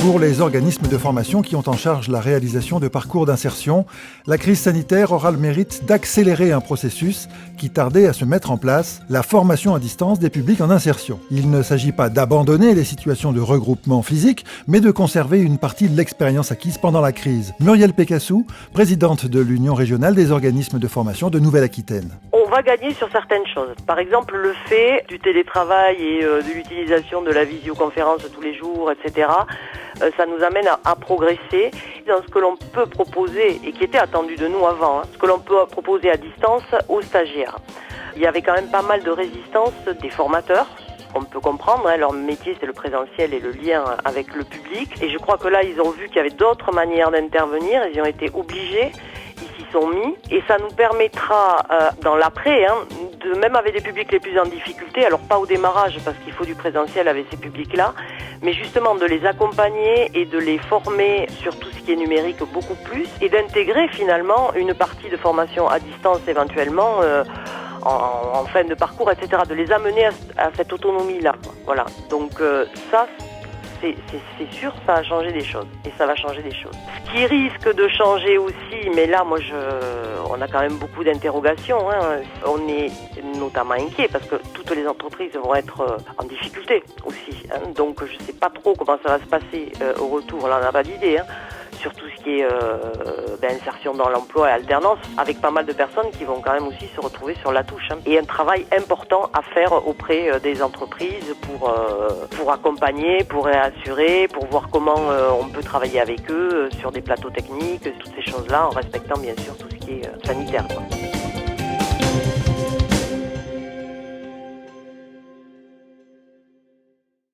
Pour les organismes de formation qui ont en charge la réalisation de parcours d'insertion, la crise sanitaire aura le mérite d'accélérer un processus qui tardait à se mettre en place, la formation à distance des publics en insertion. Il ne s'agit pas d'abandonner les situations de regroupement physique, mais de conserver une partie de l'expérience acquise pendant la crise. Muriel Pécassou, présidente de l'Union régionale des organismes de formation de Nouvelle-Aquitaine. On va gagner sur certaines choses. Par exemple, le fait du télétravail et de l'utilisation de la visioconférence tous les jours, etc., ça nous amène à progresser dans ce que l'on peut proposer, et qui était attendu de nous avant, ce que l'on peut proposer à distance aux stagiaires. Il y avait quand même pas mal de résistance des formateurs. On peut comprendre, leur métier c'est le présentiel et le lien avec le public. Et je crois que là, ils ont vu qu'il y avait d'autres manières d'intervenir, ils y ont été obligés. Ils s'y sont mis et ça nous permettra dans l'après, de même avec des publics les plus en difficulté, alors pas au démarrage parce qu'il faut du présentiel avec ces publics-là, mais justement de les accompagner et de les former sur tout ce qui est numérique beaucoup plus et d'intégrer finalement une partie de formation à distance éventuellement en fin de parcours, etc., de les amener à cette autonomie-là. Voilà. Donc ça, c'est sûr, ça a changé des choses et ça va changer des choses. Ce qui risque de changer aussi, mais là, on a quand même beaucoup d'interrogations. On est notamment inquiet parce que toutes les entreprises vont être en difficulté aussi. Donc, je ne sais pas trop comment ça va se passer au retour. Là, on n'a pas d'idée. Sur tout ce qui est insertion dans l'emploi et alternance, avec pas mal de personnes qui vont quand même aussi se retrouver sur la touche. Et un travail important à faire auprès des entreprises pour accompagner, pour réassurer, pour voir comment on peut travailler avec eux sur des plateaux techniques, toutes ces choses-là, en respectant bien sûr tout ce qui est sanitaire, quoi.